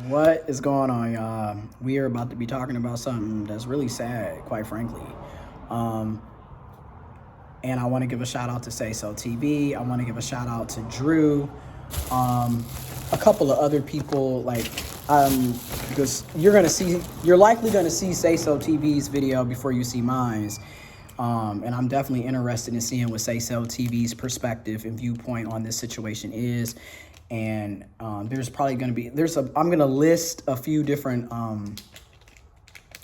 What is going on, y'all? We are about to be talking about something that's really sad, quite frankly. And I want to give a shout out to Say So TV. I want to give a shout out to Drew. A couple of other people, because you're likely gonna see Say So TV's video before you see mine's. And I'm definitely interested in seeing what Say So TV's perspective and viewpoint on this situation is. And there's probably going to be, I'm going to list a few different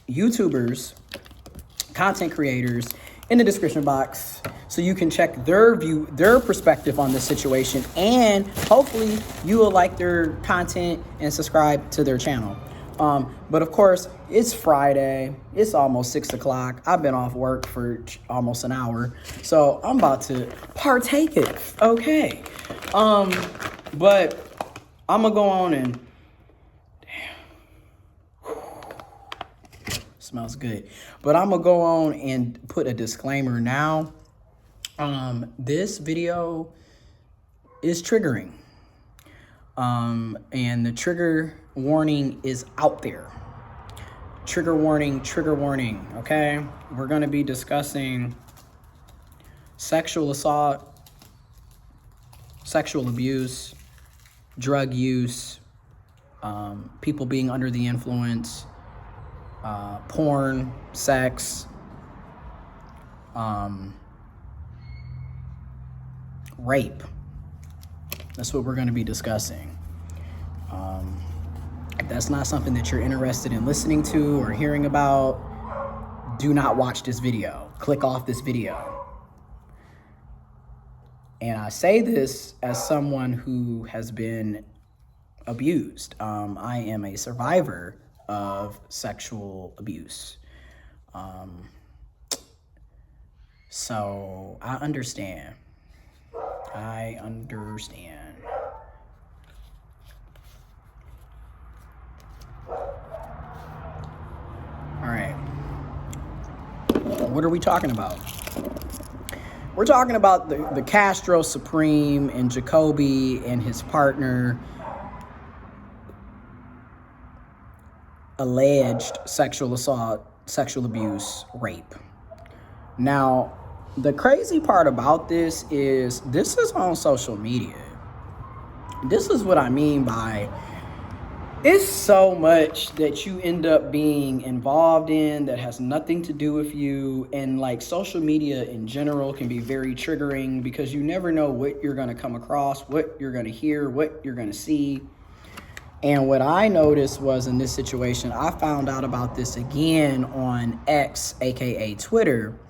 YouTubers, content creators in the description box so you can check their perspective on this situation. And hopefully you will like their content and subscribe to their channel. But of course, it's Friday. It's almost 6 o'clock. I've been off work for almost an hour. So I'm about to partake it. Okay. But I'm going to go on and, smells good. But I'm going to go on and put a disclaimer now. This video is triggering. And the trigger warning is out there. Trigger warning, okay? We're going to be discussing sexual assault, sexual abuse, drug use, people being under the influence, porn, sex, rape. That's what we're going to be discussing. If that's not something that you're interested in listening to or hearing about, do not watch this video. Click off this video. And I say this as someone who has been abused. I am a survivor of sexual abuse. So I understand. All right. What are we talking about? We're talking about the Castro Supreme and Jacoby and his partner alleged sexual assault, sexual abuse, rape. Now, the crazy part about this is on social media. This is what I mean by it's so much that you end up being involved in that has nothing to do with you. And like social media in general can be very triggering because you never know what you're going to come across, what you're going to hear, what you're going to see. And what I noticed was in this situation, I found out about this again on X, aka Twitter.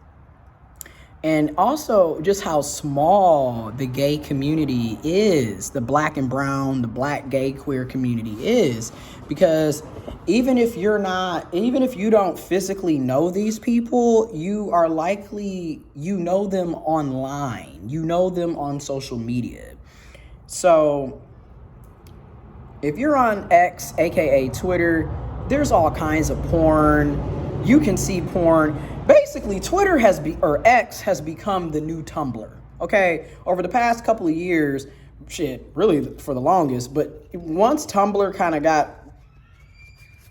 And also just how small the gay community is, the black and brown, the black gay queer community is. Because even if you don't physically know these people, you are likely, you know them online, you know them on social media. So if you're on X, aka Twitter, there's all kinds of porn. You can see porn. Basically, X has become the new Tumblr, okay? Over the past couple of years, really for the longest, but once Tumblr kind of got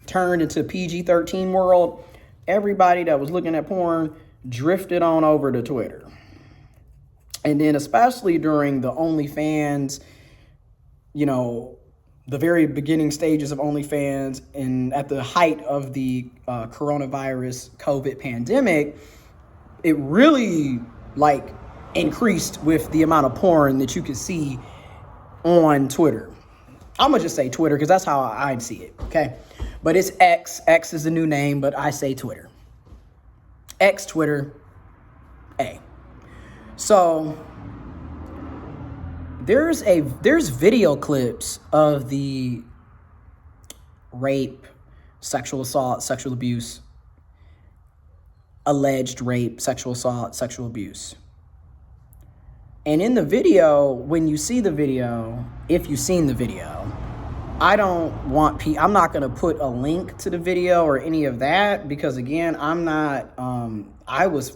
turned into PG-13 world, everybody that was looking at porn drifted on over to Twitter. And then especially during the OnlyFans, the very beginning stages of OnlyFans and at the height of the coronavirus COVID pandemic, it really increased with the amount of porn that you could see on Twitter. I'm gonna just say Twitter because that's how I'd see it, okay? But it's X. X is the new name, but I say Twitter. X, Twitter, A. So there's video clips of the rape, sexual assault, sexual abuse, alleged rape, sexual assault, sexual abuse. And in the video, when you see the video, if you've seen the video, I'm not going to put a link to the video or any of that because again, I was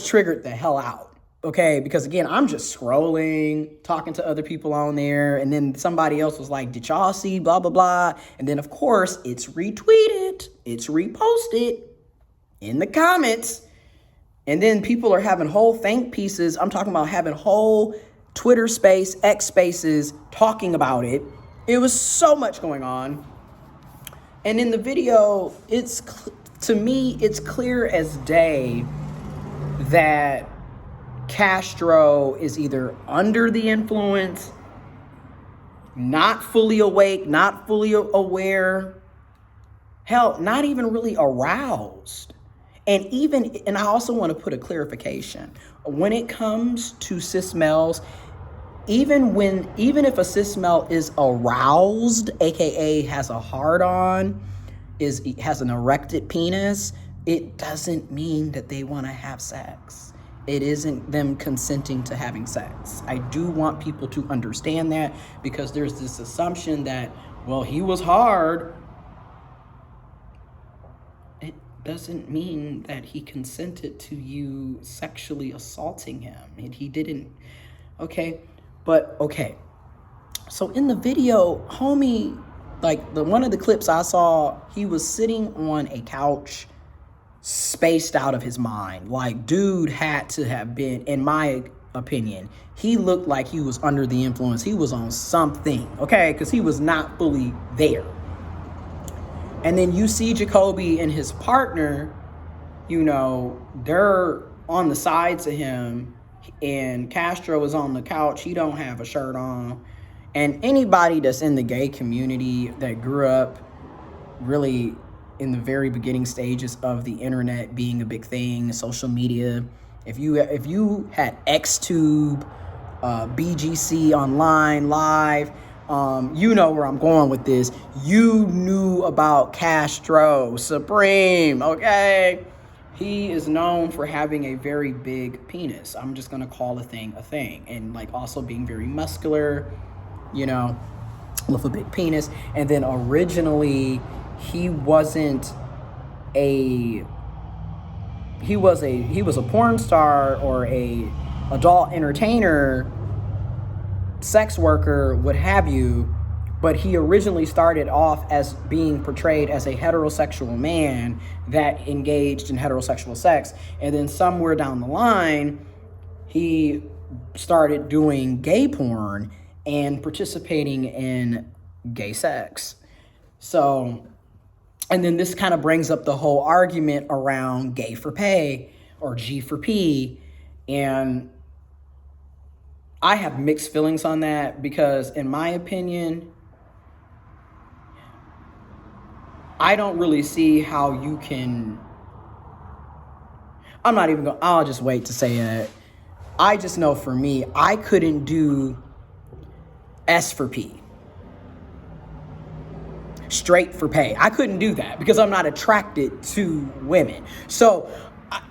triggered the hell out. Okay, because again, I'm just scrolling, talking to other people on there, and then somebody else was like, did y'all see blah, blah, blah? And then, of course, it's retweeted, it's reposted in the comments. And then people are having whole think pieces. I'm talking about having whole Twitter space, X spaces talking about it. It was so much going on. And in the video, to me, it's clear as day that Castro is either under the influence, not fully awake, not fully aware, hell, not even really aroused. And I also want to put a clarification. When it comes to cis males, even if a cis male is aroused, aka has a hard on, has an erected penis, it doesn't mean that they want to have sex. It isn't them consenting to having sex. I do want people to understand that, because there's this assumption that, well, he was hard. It doesn't mean that he consented to you sexually assaulting him. He didn't. Okay. But okay. So in the video, homie, like one of the clips I saw, he was sitting on a couch, spaced out of his mind. Like, dude had to have been, in my opinion, he looked like he was under the influence. He was on something, okay? Because he was not fully there. And then you see Jacoby and his partner, they're on the sides of him, and Castro is on the couch. He don't have a shirt on. And anybody that's in the gay community that grew up really in the very beginning stages of the internet being a big thing, social media, if you had XTube, BGC Online Live, you know where I'm going with this. You knew about Castro Supreme, okay? He is known for having a very big penis. I'm just gonna call a thing, and like also being very muscular, with a big penis. And then originally, he was a porn star or a adult entertainer, sex worker, what have you, but he originally started off as being portrayed as a heterosexual man that engaged in heterosexual sex. And then somewhere down the line, he started doing gay porn and participating in gay sex. So, and then this kind of brings up the whole argument around gay for pay or G for P. And I have mixed feelings on that, because in my opinion, I don't really see how you can, I'll just wait to say it. I just know for me, I couldn't do S for P. Straight for pay. I couldn't do that because I'm not attracted to women. So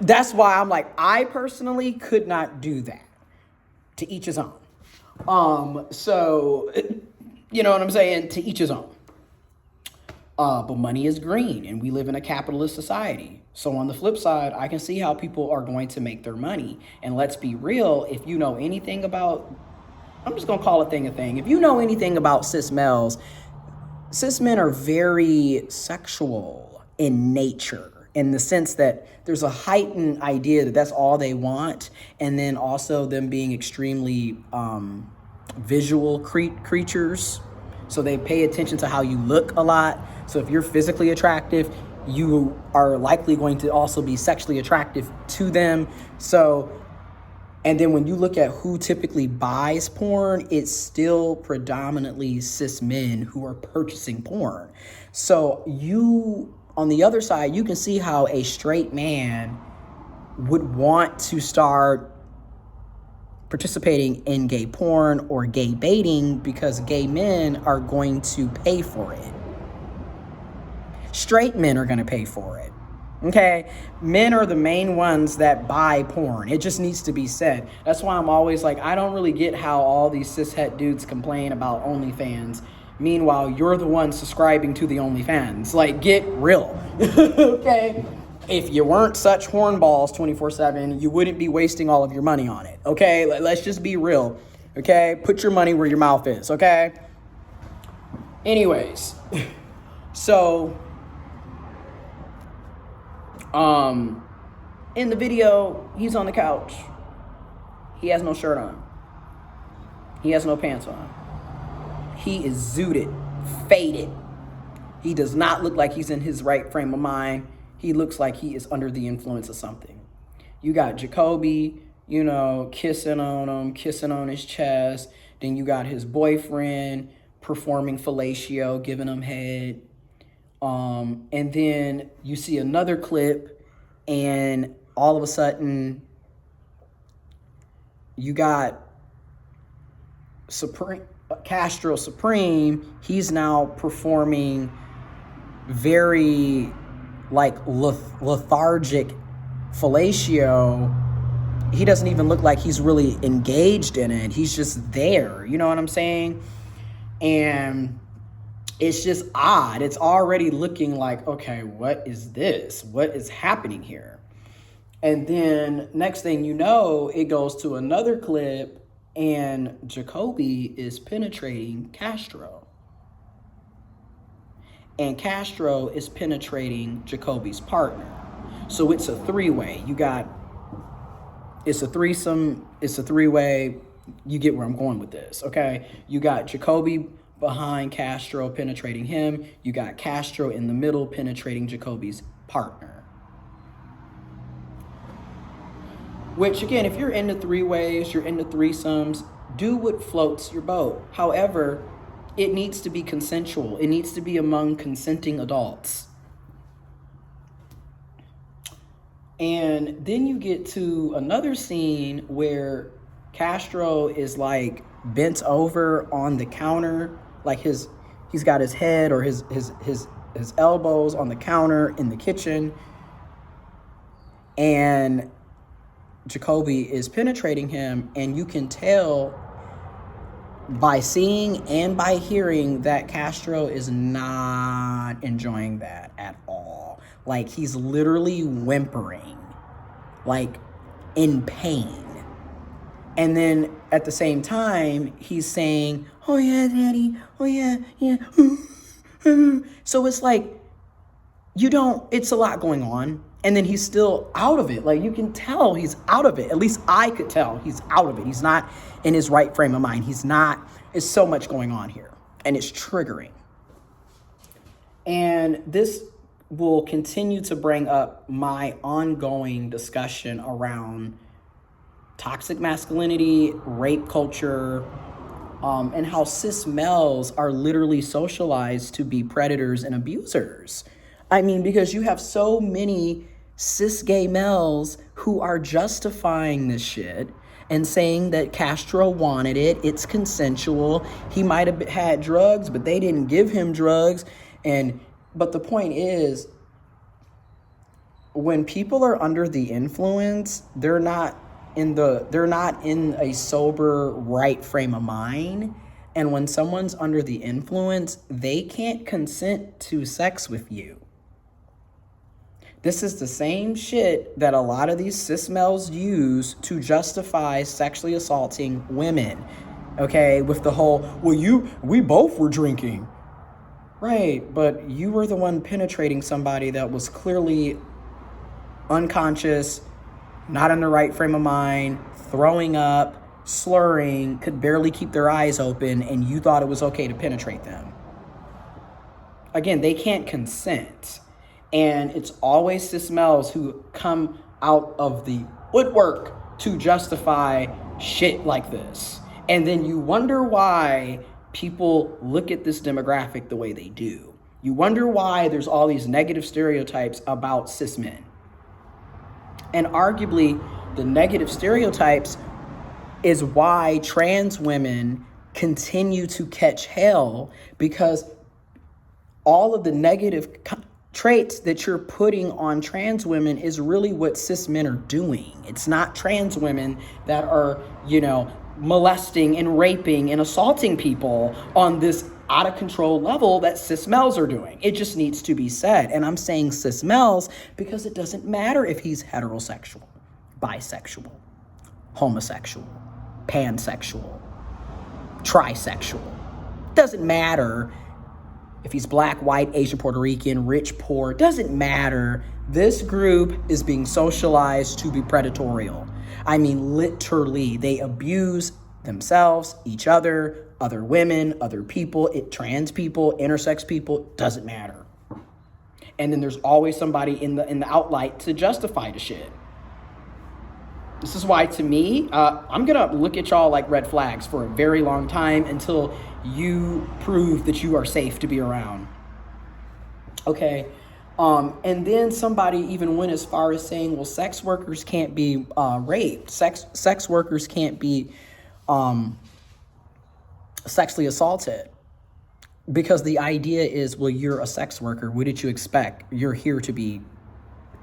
that's why I'm like, I personally could not do that. To each his own. So, you know what I'm saying? To each his own. But money is green, and we live in a capitalist society. So on the flip side, I can see how people are going to make their money. And let's be real, if you know anything about, I'm just going to call a thing. If you know anything about cis males, cis men are very sexual in nature, in the sense that there's a heightened idea that that's all they want. And then also them being extremely visual creatures. So they pay attention to how you look a lot. So if you're physically attractive, you are likely going to also be sexually attractive to them. So, and then when you look at who typically buys porn, it's still predominantly cis men who are purchasing porn. So on the other side, you can see how a straight man would want to start participating in gay porn or gay baiting, because gay men are going to pay for it. Straight men are going to pay for it. Okay? Men are the main ones that buy porn. It just needs to be said. That's why I'm always like, I don't really get how all these cishet dudes complain about OnlyFans. Meanwhile, you're the one subscribing to the OnlyFans. Like, get real. Okay? If you weren't such hornballs 24/7, you wouldn't be wasting all of your money on it. Okay, let's just be real. Okay, put your money where your mouth is. Okay. Anyways, so in the video, he's on the couch. He has no shirt on. He has no pants on. He is zooted, faded. He does not look like he's in his right frame of mind. He looks like he is under the influence of something. You got Jacoby, kissing on him, kissing on his chest. Then you got his boyfriend performing fellatio, giving him head. And then you see another clip, and all of a sudden, you got Castro Supreme. He's now performing very lethargic fellatio. He doesn't even look like he's really engaged in it. He's just there. You know what I'm saying? And it's just odd. It's already looking like, okay, what is this? What is happening here? And then next thing you know, it goes to another clip, and Jacoby is penetrating Castro. And Castro is penetrating Jacoby's partner. So it's a three-way. It's a threesome, it's a three-way. You get where I'm going with this, okay? You got Jacoby behind Castro penetrating him. You got Castro in the middle penetrating Jacoby's partner. Which, again, if you're into three-ways, you're into threesomes, do what floats your boat. However, it needs to be consensual. It needs to be among consenting adults. And then you get to another scene where Castro is bent over on the counter, he's got his head or his elbows on the counter in the kitchen, and Jacoby is penetrating him, and you can tell by seeing and by hearing that Castro is not enjoying that at all. He's literally whimpering, in pain. And then at the same time, he's saying, "Oh yeah, daddy, oh yeah, yeah." So it's it's a lot going on. And then he's still out of it. You can tell he's out of it. At least I could tell he's out of it. He's not in his right frame of mind. It's so much going on here. And it's triggering. And this will continue to bring up my ongoing discussion around toxic masculinity, rape culture, and how cis males are literally socialized to be predators and abusers. I mean, because you have so many cis gay males who are justifying this shit and saying that Castro wanted it, it's consensual, he might have had drugs, but they didn't give him drugs. But the point is, when people are under the influence, they're not in a sober, right frame of mind. And when someone's under the influence, they can't consent to sex with you. This is the same shit that a lot of these cis males use to justify sexually assaulting women. Okay, with the whole, we both were drinking. Right, but you were the one penetrating somebody that was clearly unconscious, not in the right frame of mind, throwing up, slurring, could barely keep their eyes open, and you thought it was okay to penetrate them. Again, they can't consent. And it's always cis males who come out of the woodwork to justify shit like this. And then you wonder why people look at this demographic the way they do. You wonder why there's all these negative stereotypes about cis men. And arguably, the negative stereotypes is why trans women continue to catch hell, because all of the negative traits that you're putting on trans women is really what cis men are doing. It's not trans women that are, molesting and raping and assaulting people on this out of control level that cis males are doing. It just needs to be said. And I'm saying cis males because it doesn't matter if he's heterosexual, bisexual, homosexual, pansexual, trisexual. Doesn't matter if he's black, white, Asian, Puerto Rican, rich, poor. Doesn't matter. This group is being socialized to be predatorial. I mean, literally, they abuse themselves, each other women, other people, trans people, intersex people, doesn't matter. And then there's always somebody in the outlight to justify the shit. This is why, to me, I'm gonna look at y'all like red flags for a very long time until you prove that you are safe to be around. Okay. And then somebody even went as far as saying, well, sex workers can't be raped. Sex workers can't be sexually assaulted. Because the idea is, well, you're a sex worker. What did you expect? You're here to be.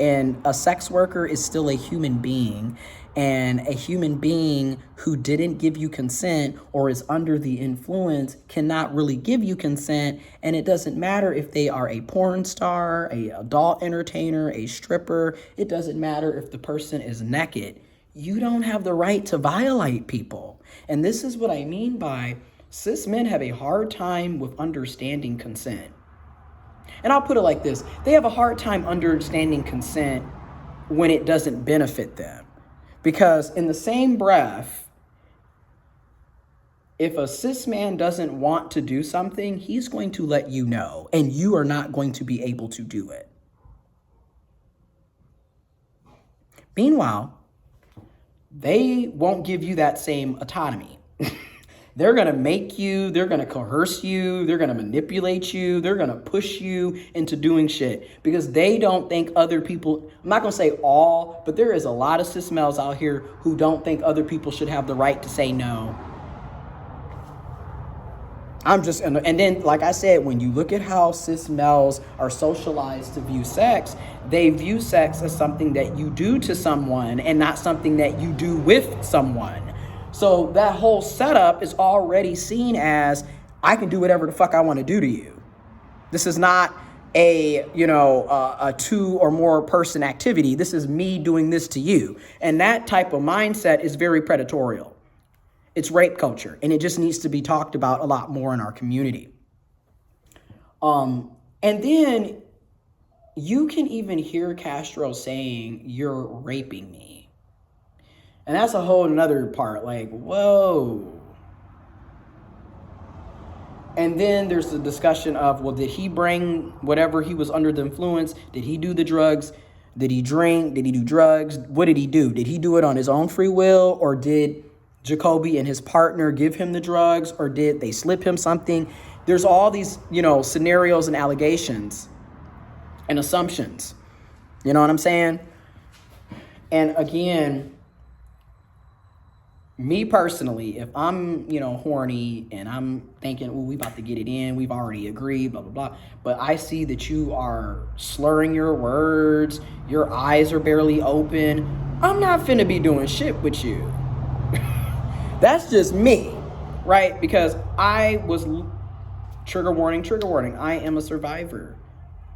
And a sex worker is still a human being. And a human being who didn't give you consent or is under the influence cannot really give you consent. And it doesn't matter if they are a porn star, a adult entertainer, a stripper. It doesn't matter if the person is naked. You don't have the right to violate people. And this is what I mean by cis men have a hard time with understanding consent. And I'll put it like this. They have a hard time understanding consent when it doesn't benefit them. Because in the same breath, if a cis man doesn't want to do something, he's going to let you know, and you are not going to be able to do it. Meanwhile, they won't give you that same autonomy. They're going to make you, they're going to coerce you, they're going to manipulate you, they're going to push you into doing shit because they don't think other people, I'm not going to say all, but there is a lot of cis males out here who don't think other people should have the right to say no. And then, like I said, when you look at how cis males are socialized to view sex, they view sex as something that you do to someone and not something that you do with someone. So that whole setup is already seen as, I can do whatever the fuck I want to do to you. This is not a two or more person activity. This is me doing this to you. And that type of mindset is very predatorial. It's rape culture, and it just needs to be talked about a lot more in our community. And then you can even hear Castro saying, you're raping me. And that's a whole nother part, like, whoa. And then there's the discussion of, well, did he bring whatever he was under the influence? Did he do the drugs? Did he drink? Did he do drugs? What did he do? Did he do it on his own free will? Or did Jacoby and his partner give him the drugs? Or did they slip him something? There's all these, scenarios and allegations and assumptions. You know what I'm saying? And again, me personally, if I'm, horny and I'm thinking, oh, we about to get it in, we've already agreed, blah, blah, blah. But I see that you are slurring your words, your eyes are barely open. I'm not finna be doing shit with you. That's just me, right? Because I was, trigger warning, I am a survivor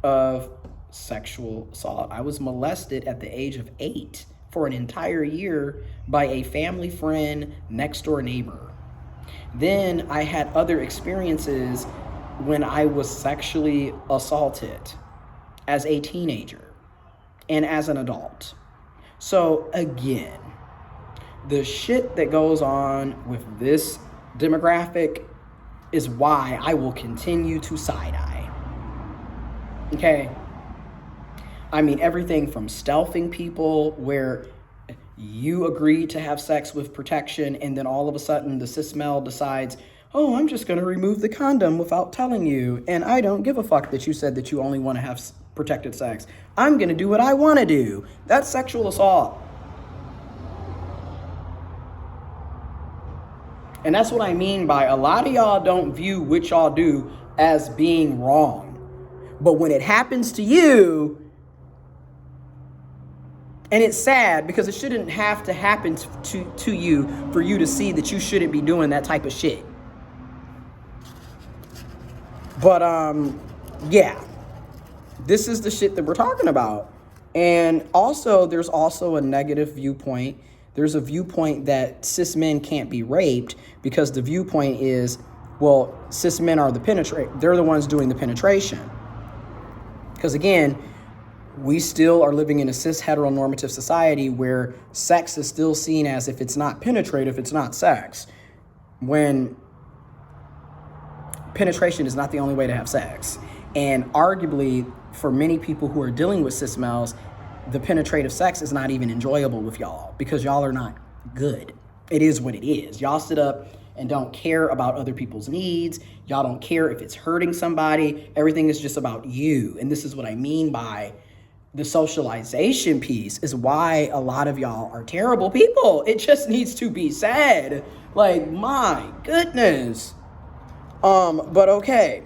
of sexual assault. I was molested at the age of 8. For an entire year by a family friend, next door neighbor. Then I had other experiences when I was sexually assaulted as a teenager and as an adult. So again, the shit that goes on with this demographic is why I will continue to side-eye. Okay? I mean, everything from stealthing people where you agree to have sex with protection and then all of a sudden the cis male decides, oh, I'm just going to remove the condom without telling you. And I don't give a fuck that you said that you only want to have protected sex. I'm going to do what I want to do. That's sexual assault. And that's what I mean by a lot of y'all don't view what y'all do as being wrong. But when it happens to you, and it's sad because it shouldn't have to happen to you for you to see that you shouldn't be doing that type of shit. But yeah, this is the shit that we're talking about. And also, there's also a negative viewpoint. There's a viewpoint that cis men can't be raped because the viewpoint is, well, cis men are they're the ones doing the penetration. Because again, we still are living in a cis heteronormative society where sex is still seen as, if it's not penetrative, it's not sex. When penetration is not the only way to have sex. And arguably, for many people who are dealing with cis males, the penetrative sex is not even enjoyable with y'all because y'all are not good. It is what it is. Y'all sit up and don't care about other people's needs. Y'all don't care if it's hurting somebody. Everything is just about you. And this is what I mean by the socialization piece, is why a lot of y'all are terrible people. It just needs to be said. Like, my goodness. But okay.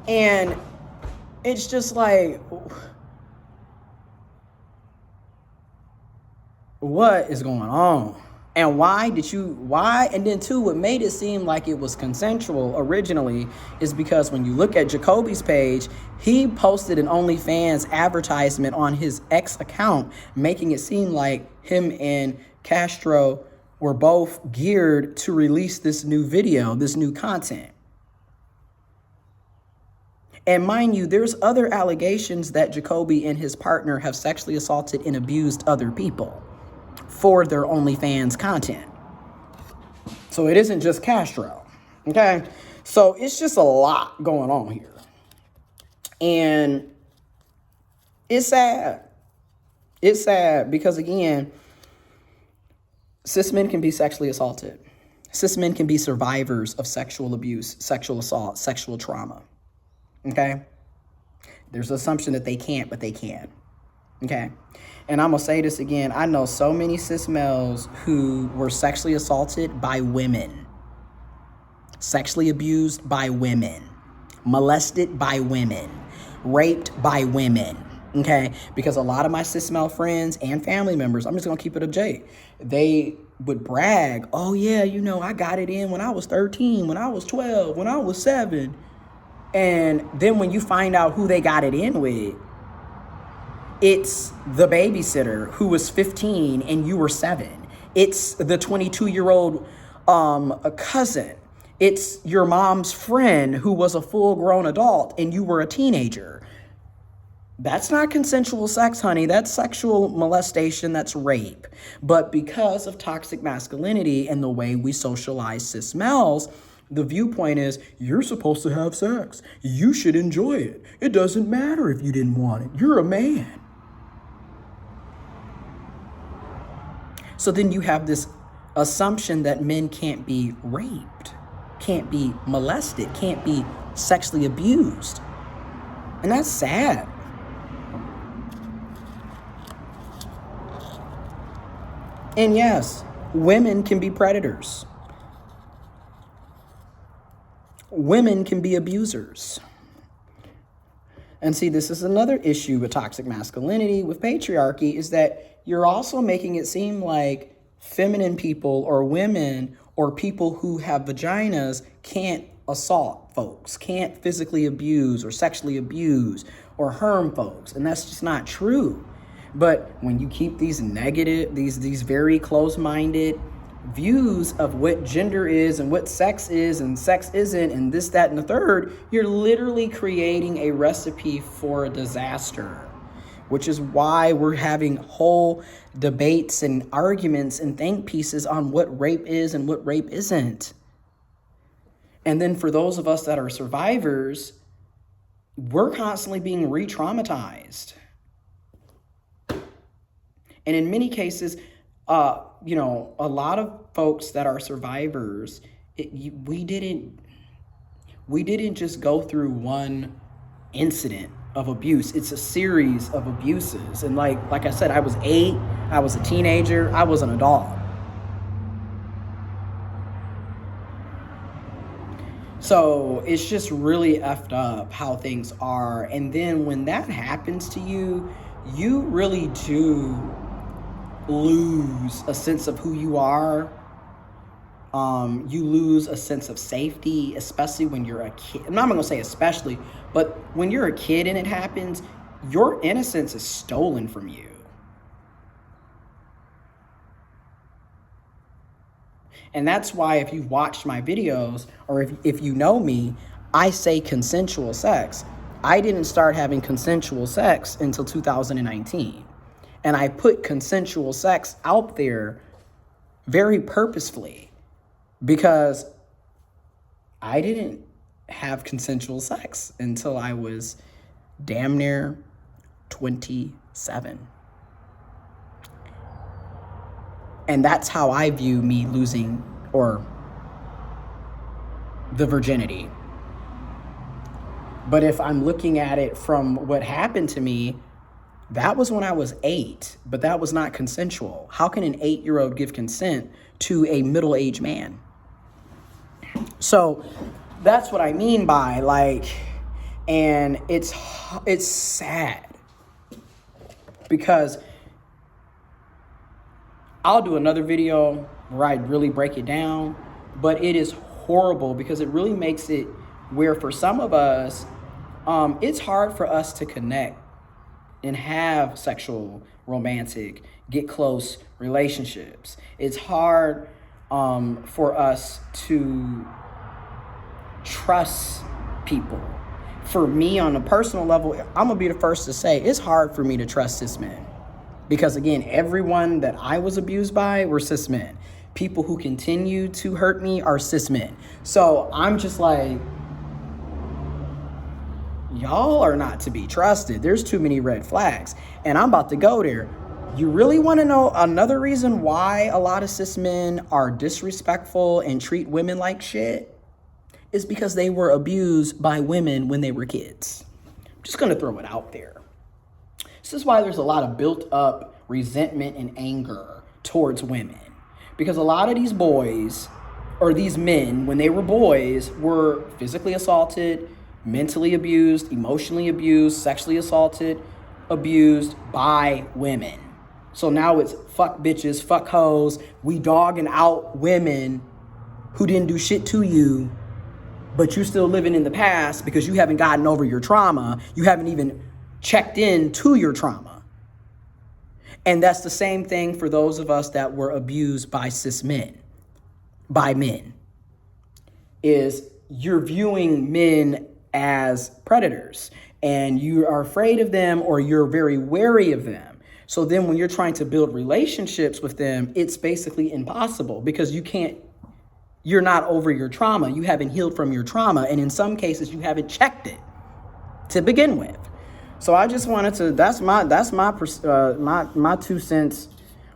And it's just like, what is going on? And why? And then two, what made it seem like it was consensual originally is because when you look at Jacoby's page, he posted an OnlyFans advertisement on his ex account, making it seem like him and Castro were both geared to release this new video, this new content. And mind you, there's other allegations that Jacoby and his partner have sexually assaulted and abused other people for their OnlyFans content. So it isn't just Castro, okay? So it's just a lot going on here. And it's sad. It's sad because, again, cis men can be sexually assaulted. Cis men can be survivors of sexual abuse, sexual assault, sexual trauma, okay? There's an assumption that they can't, but they can, okay? And I'm going to say this again. I know so many cis males who were sexually assaulted by women, sexually abused by women, molested by women, raped by women, okay? Because a lot of my cis male friends and family members, I'm just going to keep it a J, they would brag, oh yeah, you know, I got it in when I was 13, when I was 12, when I was 7. And then when you find out who they got it in with, it's the babysitter who was 15 and you were 7. It's the 22-year-old cousin. It's your mom's friend who was a full-grown adult and you were a teenager. That's not consensual sex, honey. That's sexual molestation. That's rape. But because of toxic masculinity and the way we socialize cis males, the viewpoint is, you're supposed to have sex. You should enjoy it. It doesn't matter if you didn't want it. You're a man. So then you have this assumption that men can't be raped, can't be molested, can't be sexually abused. And that's sad. And yes, women can be predators. Women can be abusers. And see, this is another issue with toxic masculinity, with patriarchy, is that you're also making it seem like feminine people or women or people who have vaginas can't assault folks, can't physically abuse or sexually abuse or harm folks. And that's just not true. But when you keep these negative, these very close-minded views of what gender is and what sex is and sex isn't and this, that, and the third, you're literally creating a recipe for a disaster, which is why we're having whole debates and arguments and think pieces on what rape is and what rape isn't. And then for those of us that are survivors, we're constantly being re-traumatized. And in many cases, a lot of folks that are survivors, we didn't just go through one incident of abuse. It's a series of abuses. And like I said, I was 8, I was a teenager, I was an adult. So it's just really effed up how things are. And then when that happens to you, you really do lose a sense of who you are. You lose a sense of safety, especially when you're a kid. I'm not going to say especially, but when you're a kid and it happens, your innocence is stolen from you. And that's why if you've watched my videos, or if you know me, I say consensual sex. I didn't start having consensual sex until 2019. And I put consensual sex out there very purposefully because I didn't have consensual sex until I was damn near 27. And that's how I view me losing or the virginity. But if I'm looking at it from what happened to me, that was when I was 8, but that was not consensual. How can an 8-year-old give consent to a middle-aged man? So that's what I mean by and it's sad because I'll do another video where I really break it down, but it is horrible because it really makes it where for some of us, it's hard for us to connect and have sexual, romantic, get close relationships. It's hard for us to trust people. For me, on a personal level, I'm gonna be the first to say it's hard for me to trust cis men. Because again, everyone that I was abused by were cis men. People who continue to hurt me are cis men. So I'm just like, y'all are not to be trusted. There's too many red flags. And I'm about to go there. You really want to know another reason why a lot of cis men are disrespectful and treat women like shit? Is because they were abused by women when they were kids. I'm just going to throw it out there. This is why there's a lot of built up resentment and anger towards women. Because a lot of these boys, or these men, when they were boys, were physically assaulted, mentally abused, emotionally abused, sexually assaulted, abused by women. So now it's fuck bitches, fuck hoes. We dogging out women who didn't do shit to you, but you're still living in the past because you haven't gotten over your trauma. You haven't even checked in to your trauma. And that's the same thing for those of us that were abused by cis men, by men, is you're viewing men as predators and you are afraid of them or you're very wary of them. So then when you're trying to build relationships with them, it's basically impossible because you're not over your trauma. You haven't healed from your trauma. And in some cases, you haven't checked it to begin with. So I just wanted to, that's my 2 cents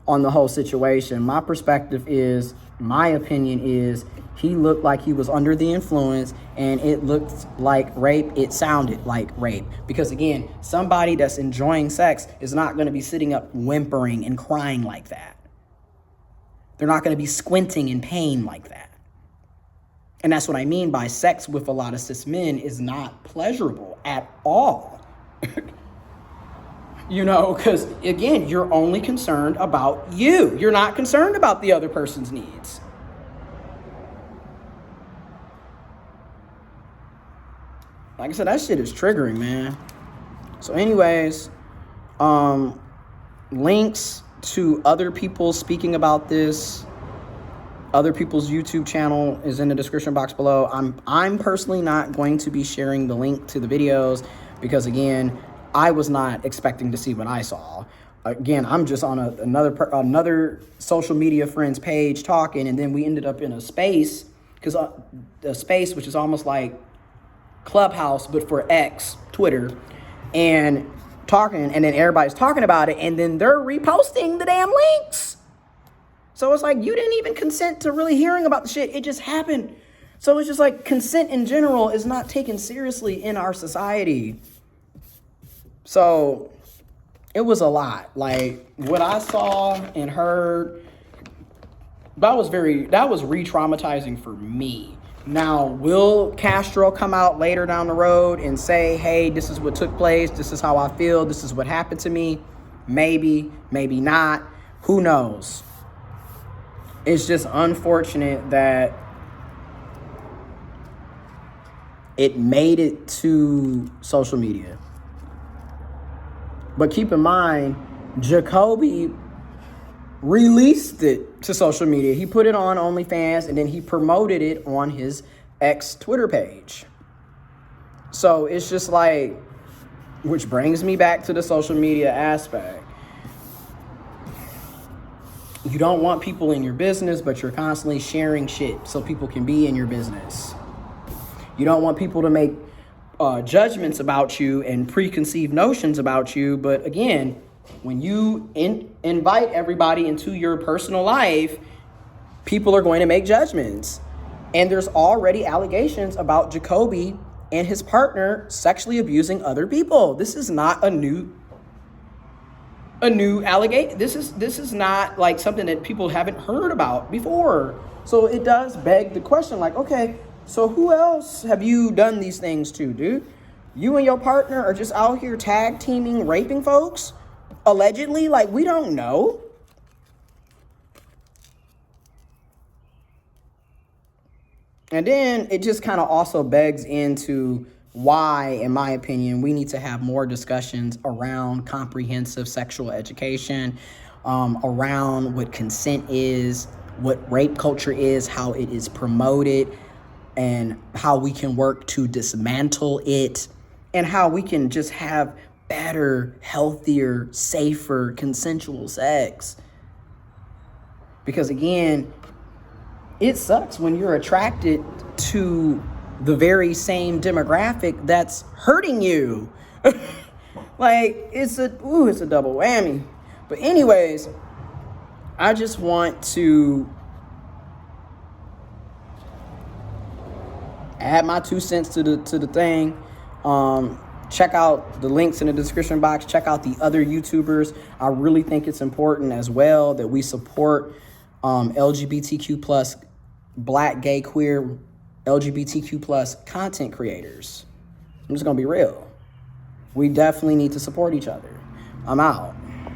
on the whole situation. My perspective is, my opinion is, he looked like he was under the influence and it looked like rape. It sounded like rape. Because again, somebody that's enjoying sex is not going to be sitting up whimpering and crying like that. They're not going to be squinting in pain like that. And that's what I mean by sex with a lot of cis men is not pleasurable at all. You know, because again, you're only concerned about you. You're not concerned about the other person's needs. Like I said, that shit is triggering, man. So anyways, links to other people speaking about this, other people's YouTube channel is in the description box below. I'm personally not going to be sharing the link to the videos because again, I was not expecting to see what I saw. Again, I'm just on another social media friend's page talking, and then we ended up in a space, because a space which is almost like Clubhouse, but for X, Twitter, and talking, and then everybody's talking about it, and then they're reposting the damn links. So it's like, you didn't even consent to really hearing about the shit. It just happened. So it's just like consent in general is not taken seriously in our society. So it was a lot. Like what I saw and heard, that was re-traumatizing for me. Now, will Castro come out later down the road and say, hey, this is what took place. This is how I feel. This is what happened to me. Maybe, maybe not. Who knows? It's just unfortunate that it made it to social media. But keep in mind, Jacoby released it to social media. He put it on OnlyFans and then he promoted it on his ex Twitter page. So it's just like, which brings me back to the social media aspect. You don't want people in your business, but you're constantly sharing shit so people can be in your business. You don't want people to make judgments about you and preconceived notions about you. But again, when you invite everybody into your personal life, people are going to make judgments. And there's already allegations about Jacoby and his partner sexually abusing other people. This is not a new allegation. This is not like something that people haven't heard about before. So it does beg the question, like, okay, so who else have you done these things to, dude? You and your partner are just out here tag teaming, raping folks, allegedly. Like, we don't know. And then it just kind of also begs into why, in my opinion, we need to have more discussions around comprehensive sexual education, around what consent is, what rape culture is, how it is promoted, and how we can work to dismantle it, and how we can just have better, healthier, safer, consensual sex. Because again, it sucks when you're attracted to the very same demographic that's hurting you. Like, it's a double whammy. But anyways, I just want to add my 2 cents to the thing. Check out the links in the description box. Check out the other YouTubers. I really think it's important as well that we support LGBTQ plus Black, gay, queer, LGBTQ plus content creators. I'm just gonna be real. We definitely need to support each other. I'm out.